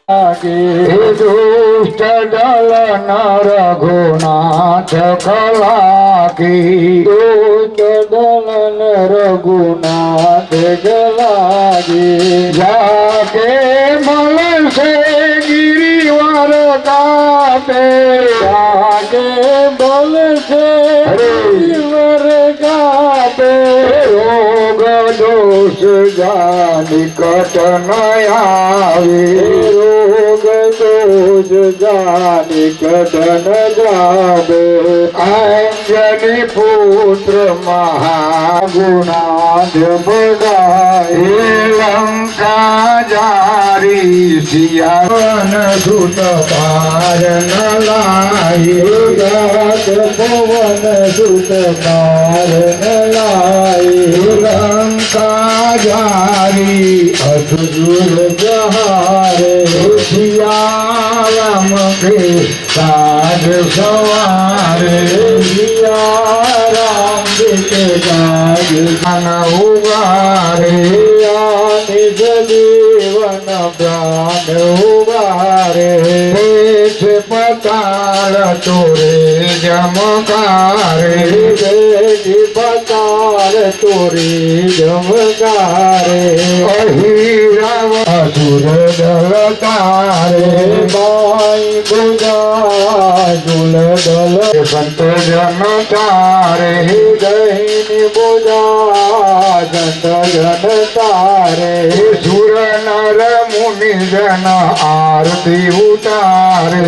दुष्ट दलन रघुनाथ कलाकी दुष्ट दलन रघुनाथ कलाकी जाके मल से गिरिवर गाते जाके बल से गिरिवर गाते रोग दोष जानी कट न आवे रोग दोष जानी कट न जावे अंजनी पुत्र महागुणाध बगाए लंका जारी सियावन सुत पार न लाई गात पवन सुत पार न लाई लंका जारी असुर जहारे सिया राम के साज सवारे सिया राम के साज मन उगारे निज जीवन प्राण उगारे देश पताल तोरे जमकारे देश पताल तोरे जमकारे अहिराव असुर दल तारे बाई बुझा दुल दल संत जन तारे दहिनी बुझा संत जन तारे सुर नर मुनि जन आरती उतारे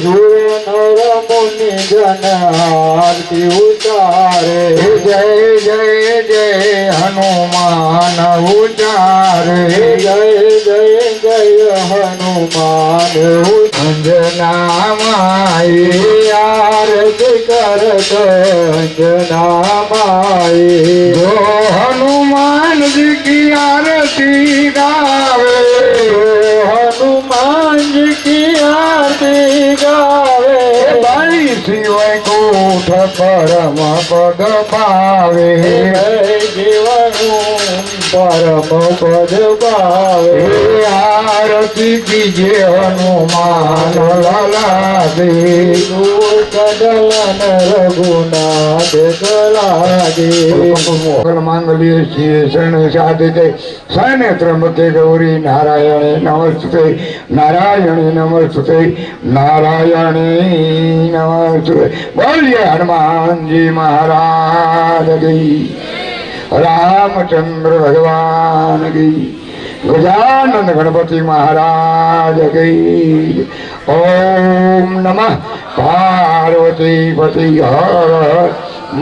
सुर नर मुनि जन आरती उतारे जय जय जय हनुमान उचारे जय जय जय हनुमान अंजना माई आरती करत अंजना माई जो हनुमान जी की आरती गावे हनुमान जी की आरती गावे भाई शिवय कोठ परम पद पावे जीवन परम पद पावे आरती कीजिए हनुमान लाला दे दलन रघुनाथ कला दे मोगल मांगल्य शिव शरण साधिके शरण्य त्र्यंबके गौरी नारायणे नमस्ते नारायणे नमस्ते नारायणे नमस्ते बोलिए हनुमान जी महाराज की रामचंद्र भगवान की गजानन गणपति महाराज की ओम नमः पार्वती पति हर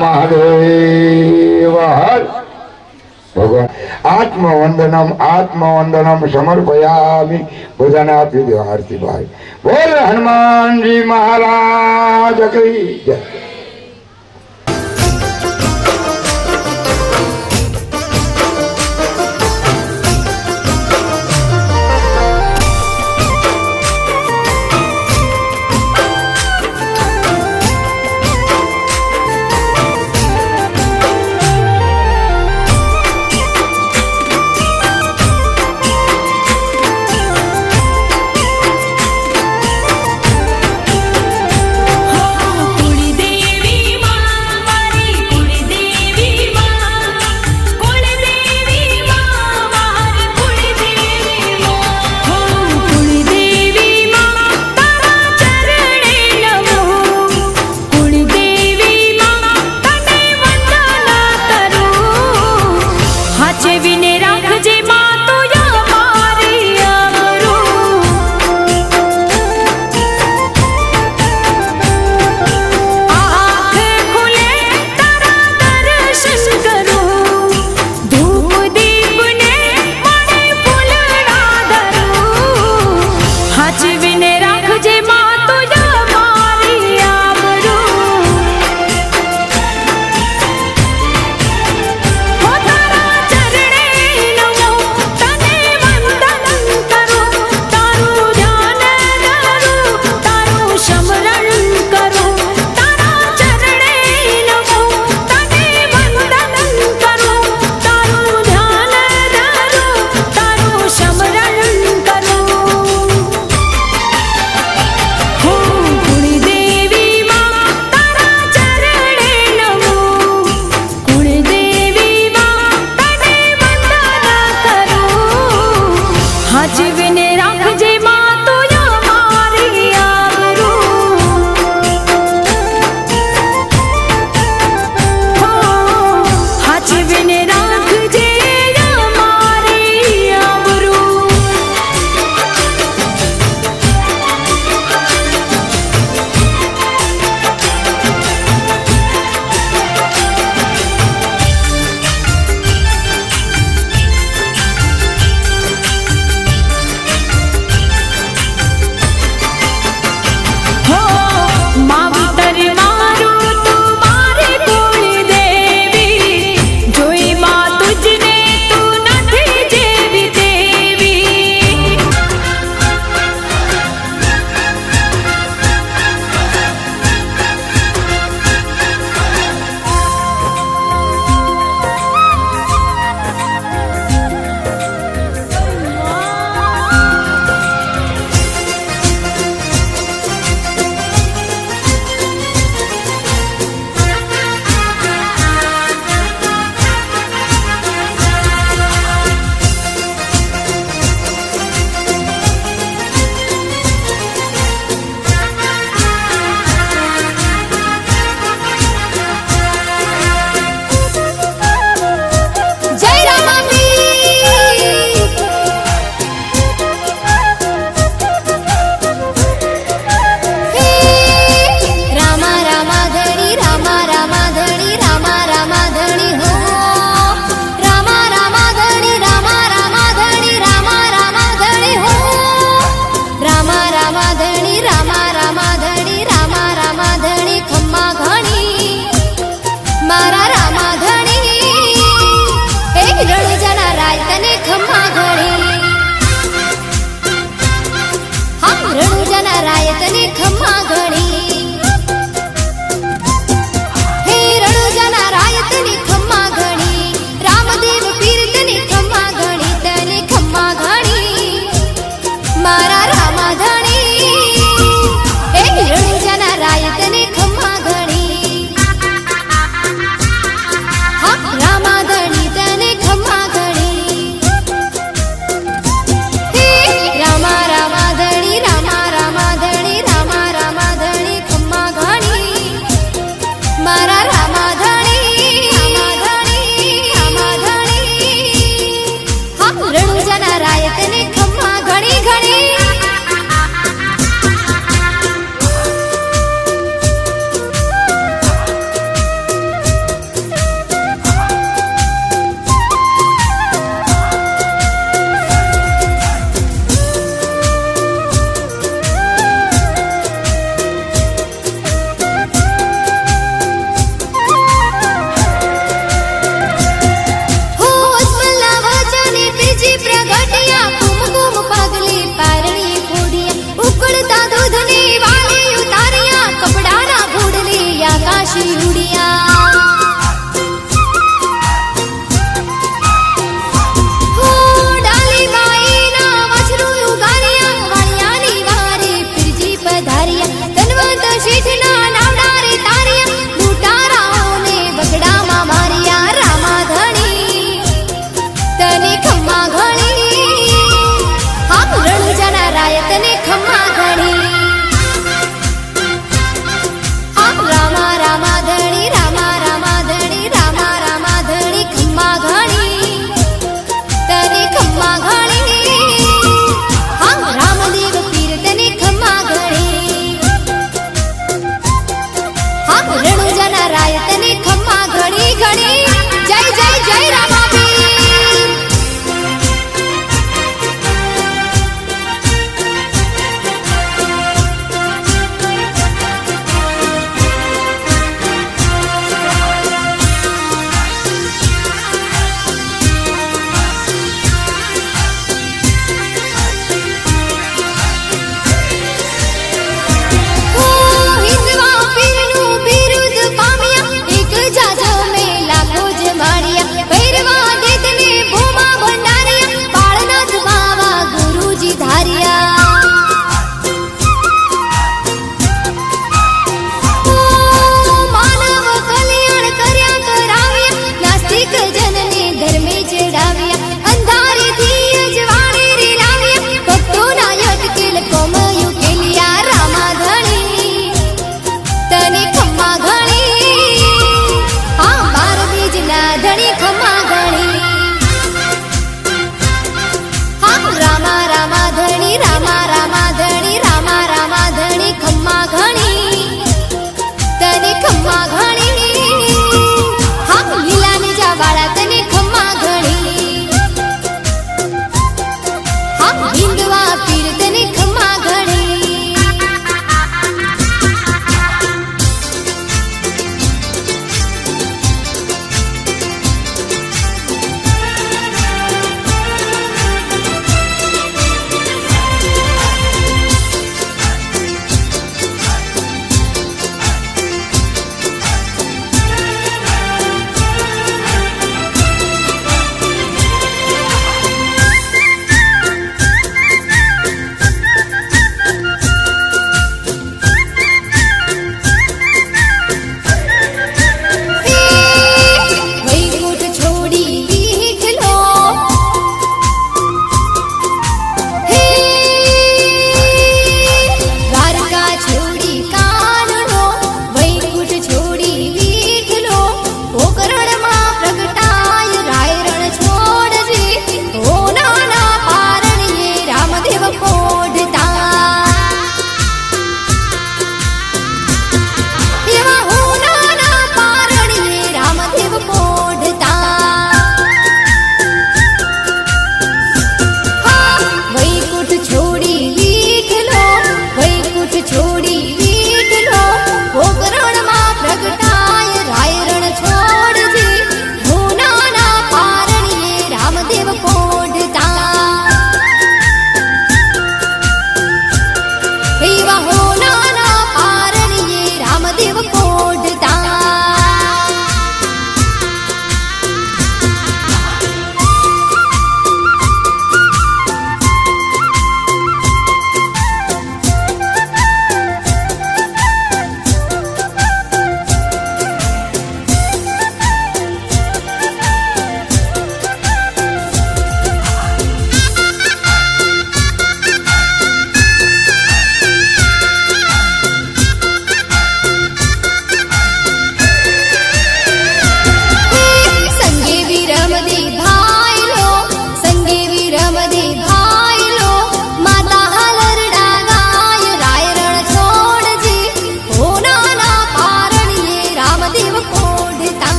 महादेव हर भगवान आत्मवंदनम समर्पयामि बधाने आपी दो आरती भाई बोल हनुमान जी महाराज की जय। कुळी दे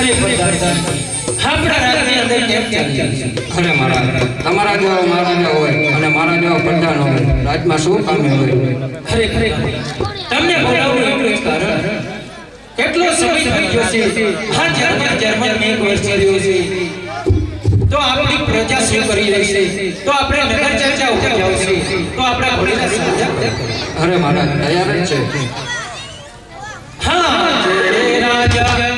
ખરેખર દાદા આપણા રાજની અંદર કેમ ચાલી અરે મારા તમારા જેવા મહારાજા હોય અને મારા જેવા પ્રધાન હોય રાજમાં શું કામ હોય ખરેખર તમને બોલાવવું એટલું જ કારણ કેટલો સમય થઈ ગયો છે હા જર્મન એક વર્ષ રહ્યો છે તો આપણી પ્રજા શું કરી રહી છે તો આપણે નગર ચર્ચા ઉપર જાવ છે તો આપણા ભોળેલા સમજા અરે મારા તૈયાર જ છે હા જય રાજા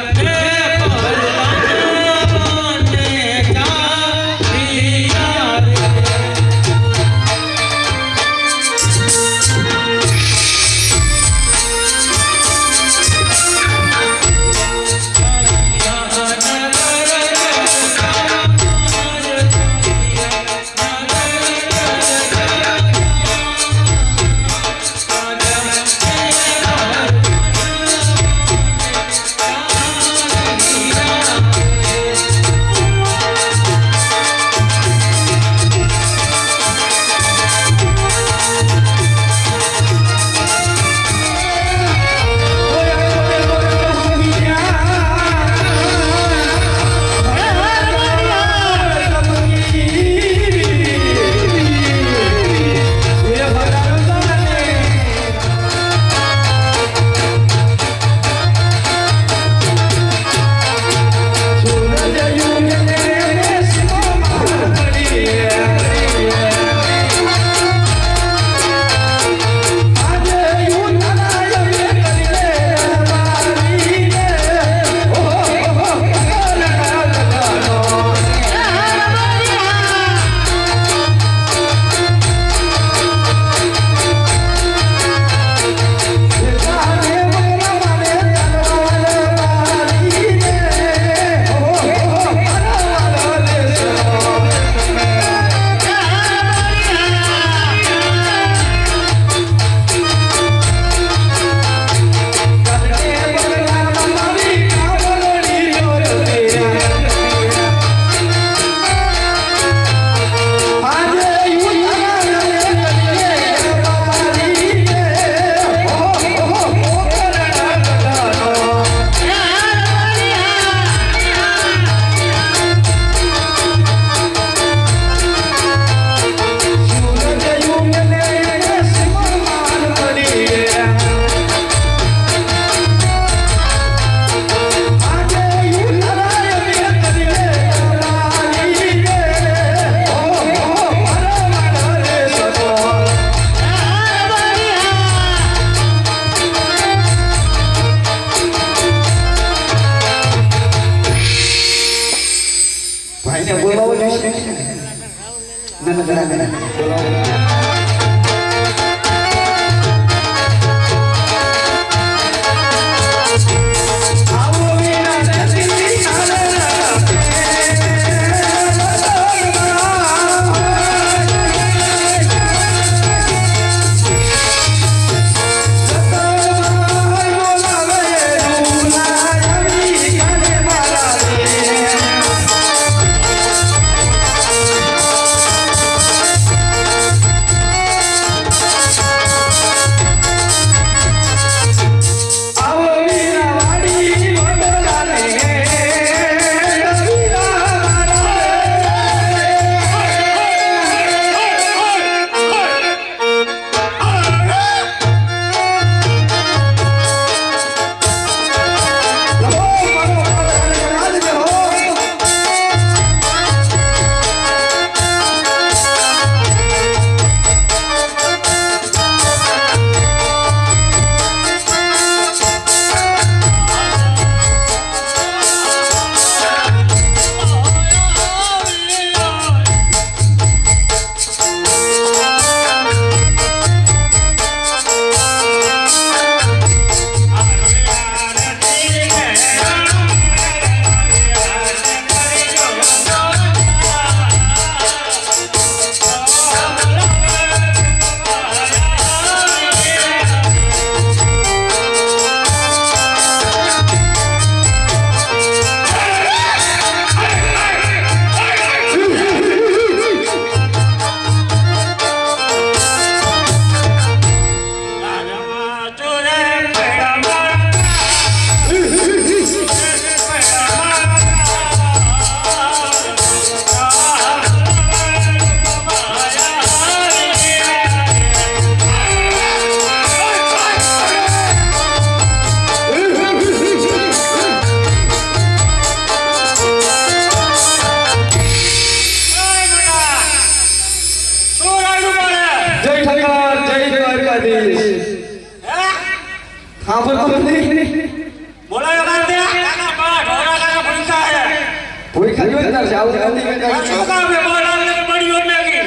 ભૂખા જોઈતા છે આવું નથી કે શું કામ છે બોલાવને મળ્યો મેગી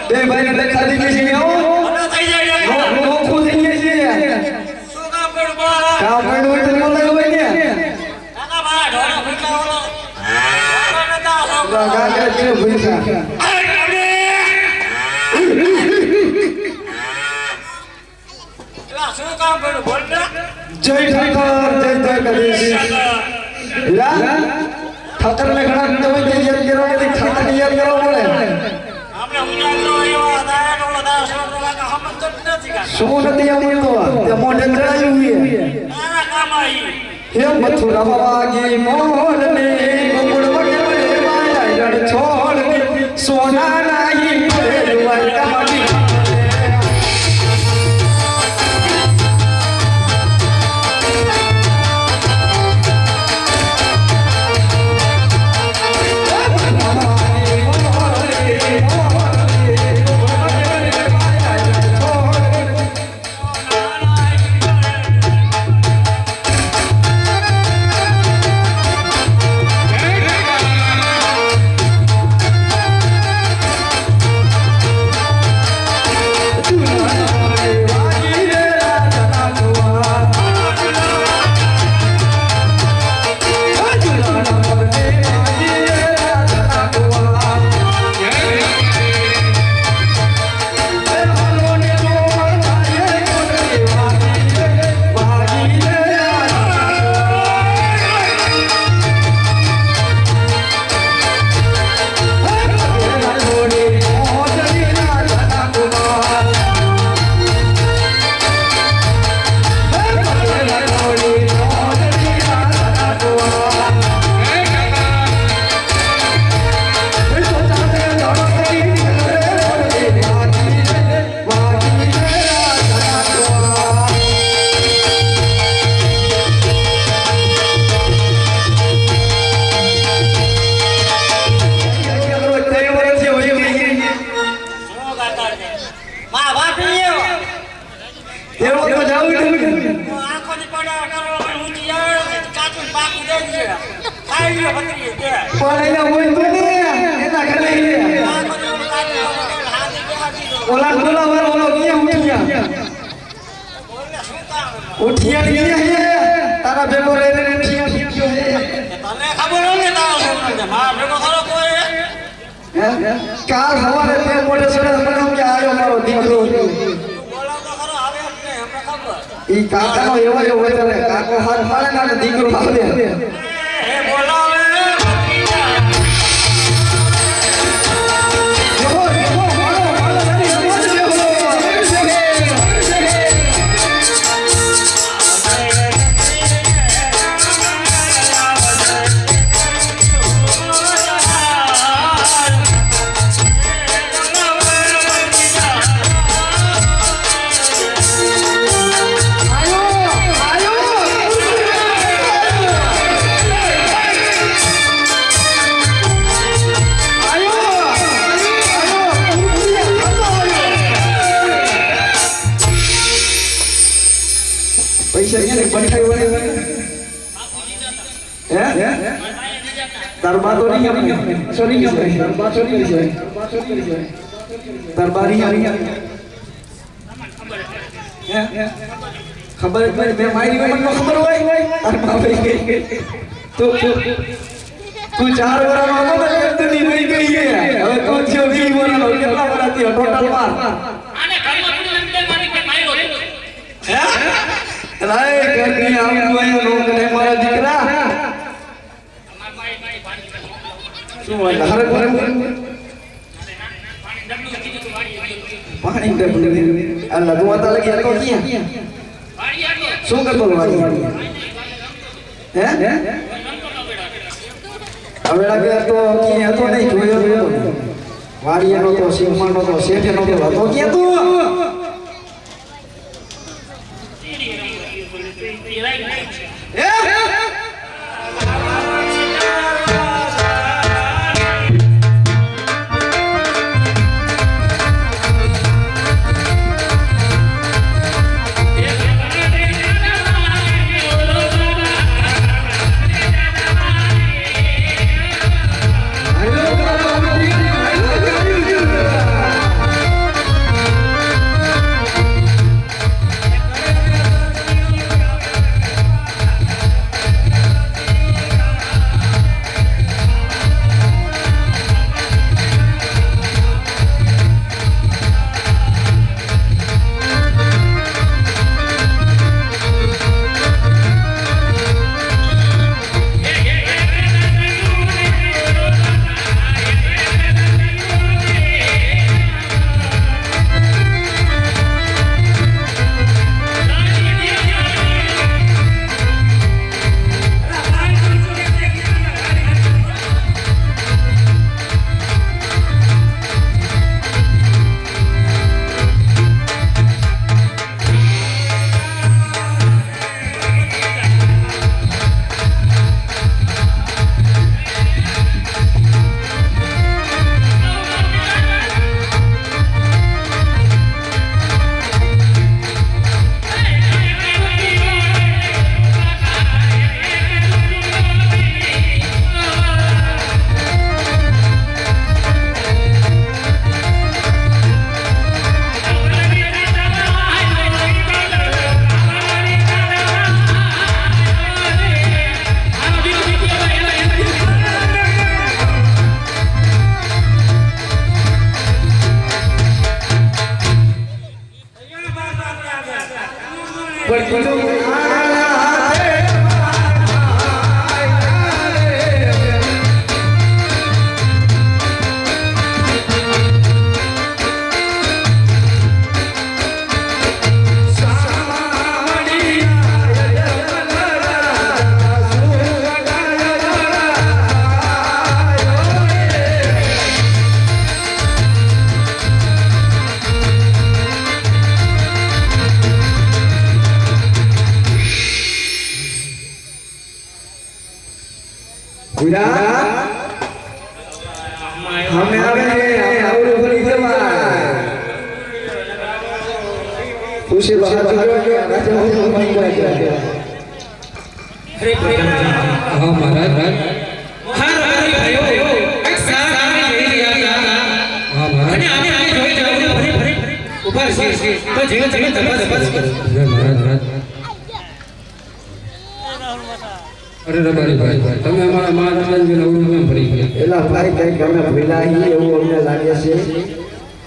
બે ભાઈ ને દેખા દીધી છે આવો અને થઈ જાય નોખું થઈ ગયા છે શું કામ કરું બોલા કામ પડ્યું હોય તો બોલાવ હોય ને કાકા બા ઢોરા ભૂખા ઓલો નતા છોકરો કાકા કે ભૂખા શું કામ કરું બોલ ને જય ઠાકર જય ગણેશ લા ઠાકર ને ઘણા તમે તૈયાર કરો કે ઠાકર તૈયાર કરો બોલે આપણે ઉજાગરો એવા દાયા ઓલો દાયા છોકરો કાકા હમત તો નથી કાકા શું નથી આવડતો તે મોઢે ચડાયું છે તારા કામ આવી હે મથુરા વાગી મોરને ગોકુળ વગે વગે માયા જડ છોડ સોના નાહી પડે દ્વારકા માડી ઉઠિયા ગયા હે તારા ભેગો રહીને ઉઠિયા ગયો હે તને ખબર હોય ને તારો છોકરો છે મારા ભેગો ખરો કોઈ કાલ સવારે તે મોઢે સડે મને કે આયો મારો દીકરો બોલાવતો ખરો આવે જ ને અમને ખબર ઈ કાકાનો એવો જ હોય છે કાકો હાથ મારે ને દીકરો આવે હે બોલાવે પૈસા ક્યાં બંધાઈ વળે હે દરબાર તો નહીં આપણે સોરી ગયો દરબાર ચોરી કરી છે દરબારી આવી ખબર જ મે મારી મને ખબર હોય અરે બાપ રે તું 4 વર્ષનો હતો ને એટલી વહી ગઈ છે હવે તું છે 20 વર્ષનો કેટલા વર્ષ હતી ટોટલ માં આને ઘરમાં તું એમ મારી કે માર્યો હે રાય ઘરની આવું આયો નોકરે મારા દીકરા શું હોય હરે ઘરે પાણી ડબલું અલ્લાહ તું આતા લગી તો ક્યાં શું કરતો વાડી હે હવેડા કે તો ક્યાં હતો નહીં જોયો વાડીનો તો સિંહનો તો શેઠનો તો હતો ક્યાં તું વિરા હમે આવે આવડું ભરી જવા ખુશી બહાર રાજા હું મંગવાય અરે હા મહારાજ હા રબારી ભાઈઓ એક સારા કામે જઈ રહ્યા હતા હા મહારાજ અને આને જોઈ જાવ ફરી ઉભા છે તો જીવ તમે તપાસ જય મહારાજ અરે રબારી ભાઈ તમે અમારા મહારાજને અવળું કેમ ભરી ગયા એલા ભાઈ કઈ ગમે ભૂલાઈ એવું અમને લાગે છે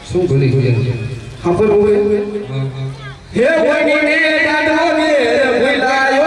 શું ભૂલી ગયા ખબર હોય હા હા હે કોઈને ડાડો મે ભૂલાયો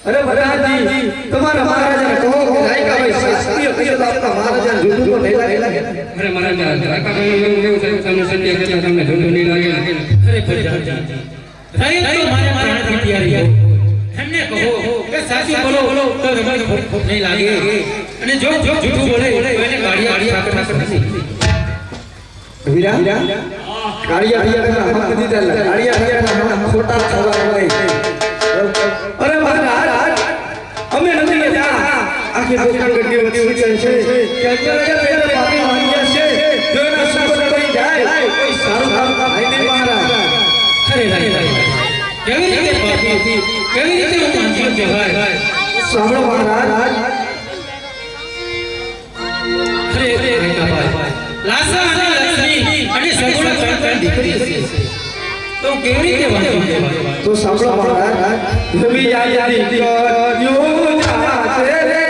અરે મહારાજજી તમારા મહારાજાને કહો કે રાયકા ભાઈ શાસ્ત્રીય કહીએ તો આપણા મહારાજાને જુદું તો નહીં લાગે અરે મહારાજ રાકા ભાઈ એવું થયું તમને સત્ય કહેતા તમને જૂઠું નહીં લાગે અરે પ્રજાજી રાય તો મારે પ્રાણ તૈયારી એમને કહો કે સાચું બોલો તો રબારી ખોટ નહીં લાગે અને જો જૂઠું બોલે તો એને ગાડી ઠાકર નથી વીરા કાળિયા વીરા હક દીધા કાળિયા વીરા ખોટા થવા હોય અરે મહારાજ અમે નથી જા આખી દુકાન ગડી વધી ઉચન છે કે અત્યારે પેલા પાણી વાગ્યા છે જો એના સુગર કરી જાય કોઈ સારું કામ થાય નહીં મહારાજ અરે કેવી રીતે પાપી કેવી રીતે હું માનજો કહેવાય સાંભળો મહારાજ અરે ભાઈ લાસા અને લક્ષ્મી અને સગુણ ત્રણ દીકરી છે તો કેવી રીતે વાંચો કહેવાય તો સાંભળો મહારાજ નબી આયા દીકરીઓ જાતે રે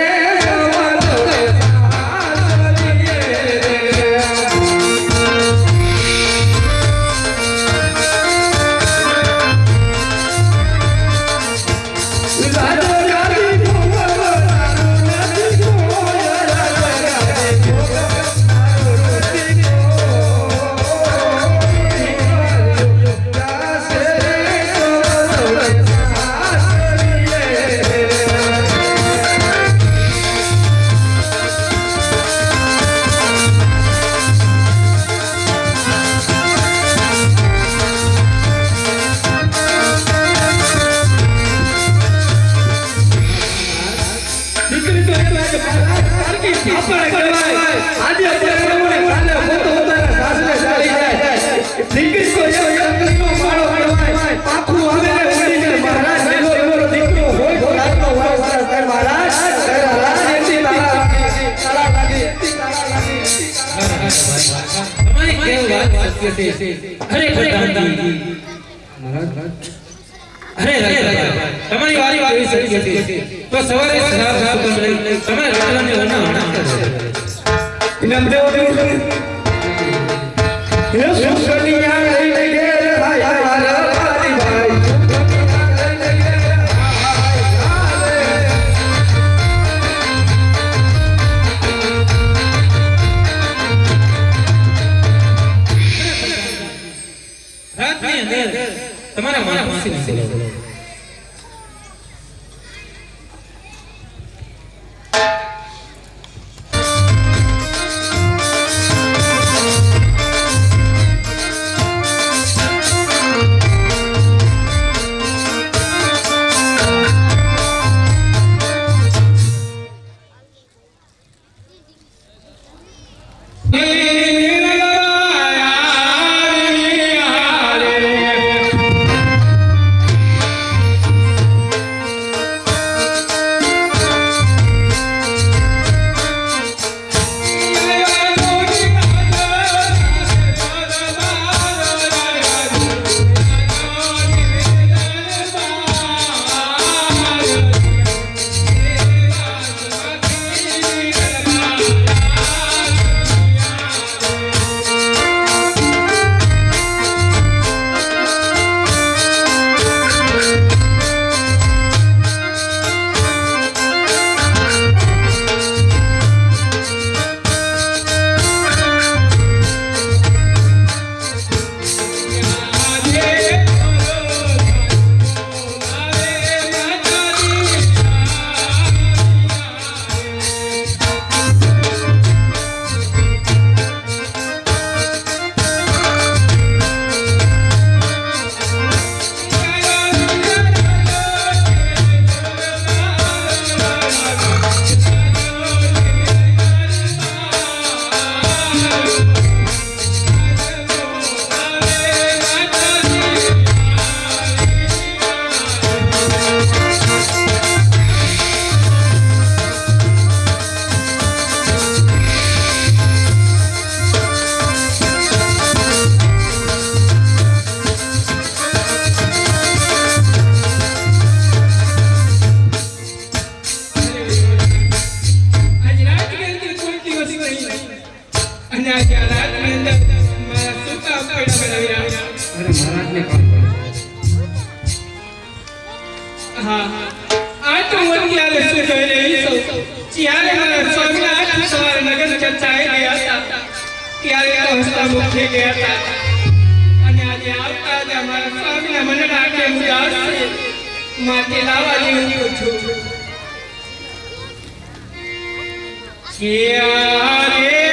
તમારી કેવ વાત સત્ય છે અરે પ્રધાનજી મહારાજ અરે તમારી વારી કેવી સત્ય છે તો સવારે સાફ કરી તમે રતલાને વના ઇનામ દેવો હે સુસનિયા લઈ લે ભાઈ મારા ભાઈ રાતની અંદર તમારા માણસને બોલાવો માટે લાવા જેવું છું ક્યારે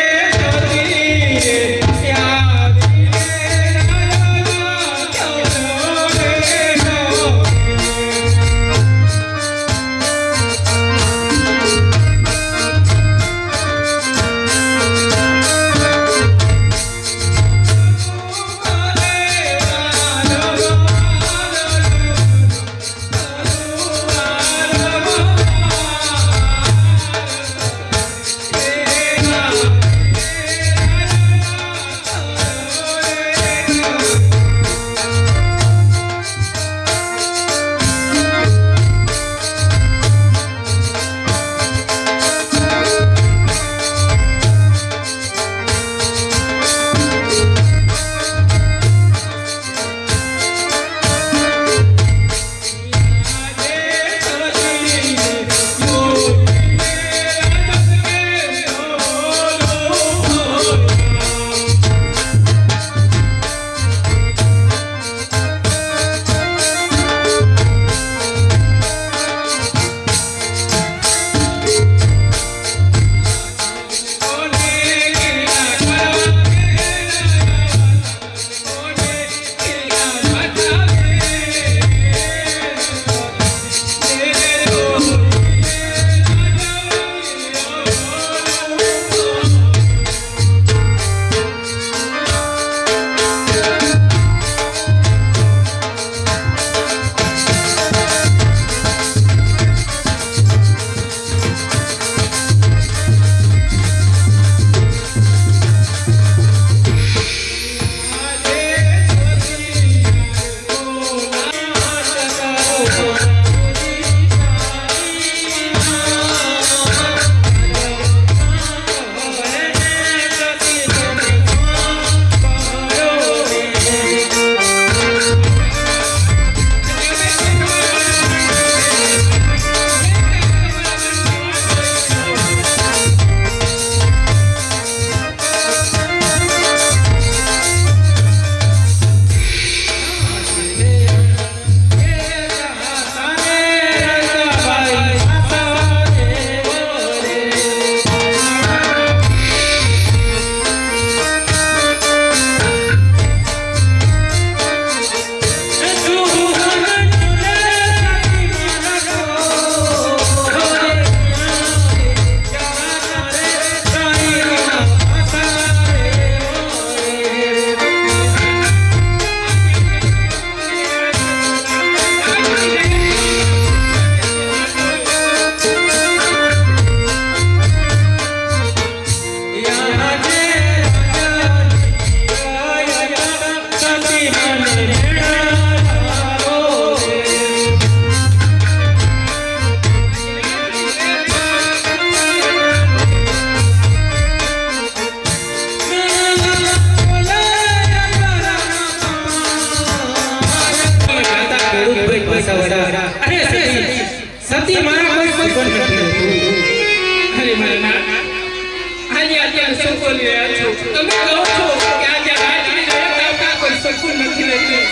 આજે અત્યારે શું બોલી રહ્યા છો? તમે કહો છો કે આજે રાજની રહેતા કોઈ સકુન નથી રહેતી.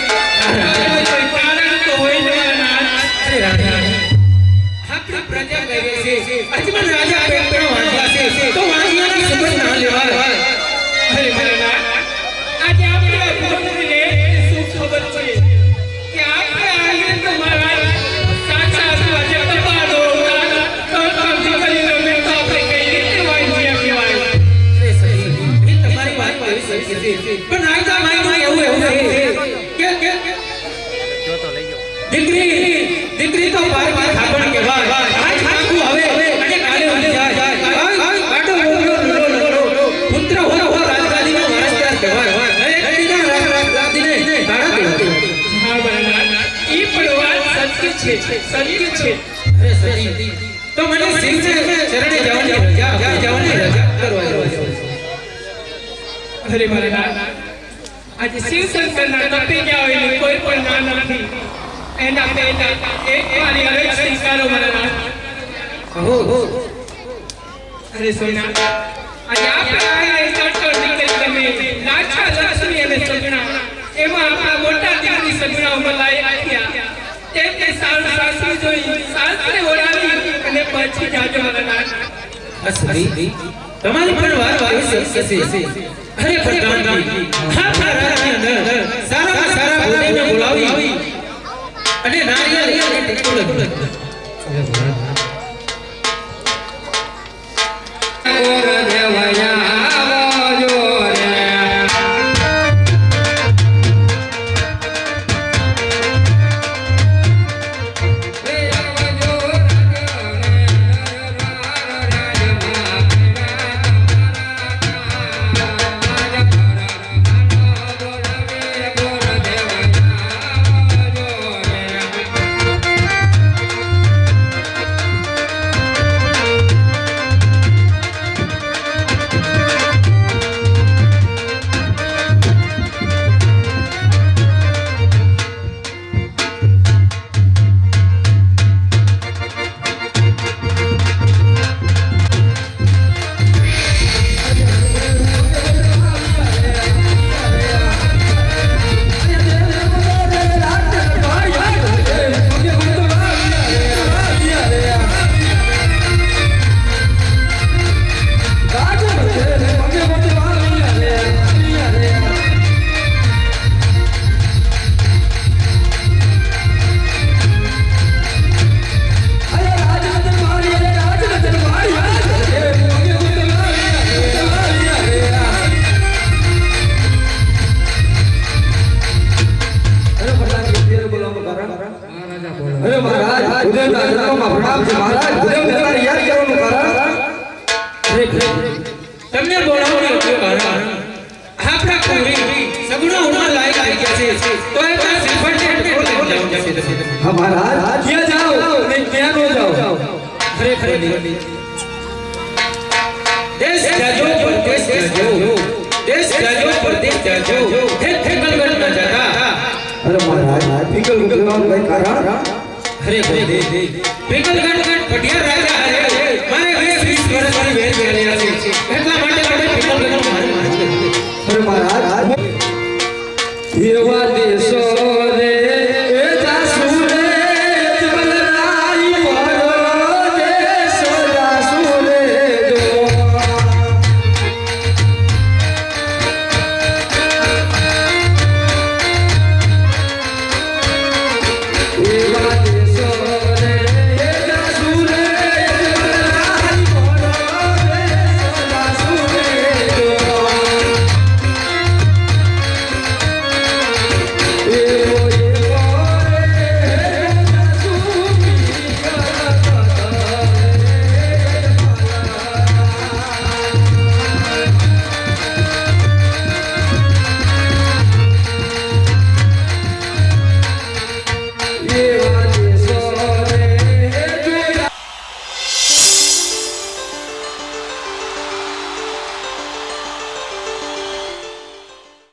કોઈ કારણ તો હોય જ નહીં. અરે રાજા, આપણી પ્રજા કહે છે અજમલ રાજા પેપરો વાંચ્યા છે તો વાંચ્યાના સંબંધ ના લેવા. અરે ભલેના, આજે આપણે ભૂલને શું ખબર છે કે આપણે આવીએ તો મારા સાચા રાજા કપાડો તો દીકરીનો મેં તો આપણે કઈ રીતે વાંચ્યા કહેવાય. અરે સહી, એ તમારી વાત કરી શકે છે પણ રાજા માયનું એવું છે કે દીકરી તો પાર ખાબણ કહેવાય. આજ આખું હવે અને કાલે ઉડી જાય. કાઢો પુત્ર હો રાજગાદીનો વારસદાર કહેવાય. અરે કડીના રાજગાદીને તાળા દેવા. હા બરાબર, ઈ પણ વાત સત્ય છે, સત્ય છે. અરે સત્ય તો મને શિવને ચરણે જવાની રજા કરવા દો. અરે મારા આજે શિવ શંકરના તપી ગયા હોય કોઈ પણ ના નથી. એના પેટા એક વાળી અરે સ્વીકારો મારા. હો અરે સોના, આજે આપણે આયા ચટકો નીકળી તમે લાછા લક્ષ્મી અને સગણા એમાં આપણા મોટા દીકરી સગણા મલાઈ આવ્યા. તેમને સાસુ જોઈ સાસરે ઓળાવી અને પછી જાજો મારા. અસલી તમારી પણ વાત આવી શકે. અરે પ્રધાનજી, આપણા રાજની અંદર સારામાં સારા ભોજનને બોલાવી અને નારિયેળ અને ટીકો લગાવી. તમને બોલાવવાનું કયું કારણ? આપણા કુંવરી સગુણો ઉમર લાયક આવી ગયા છે તો એ પાસે શ્રીફળને ટેકો લઈને જાવું જશે. હા મહારાજ, ક્યાં જાઓ ને ક્યાં નો જાઓ? ખરેખર દેશ જાજો પરદેશ જાજો, દેશ જાજો પરદેશ જાજો, હે ફેકલગઢ ન જાતા. અરે મહારાજ, ફિકલ મુકવાનું કઈ કારણ? ખરેખર ફેકલગઢ પટિયા રાજા હરે મારે 20 વર્ષની વેર વેરેલા છે એટલા માટે આપણે ફેકલગઢ મારે. અરે મહારાજ, એવા દેશો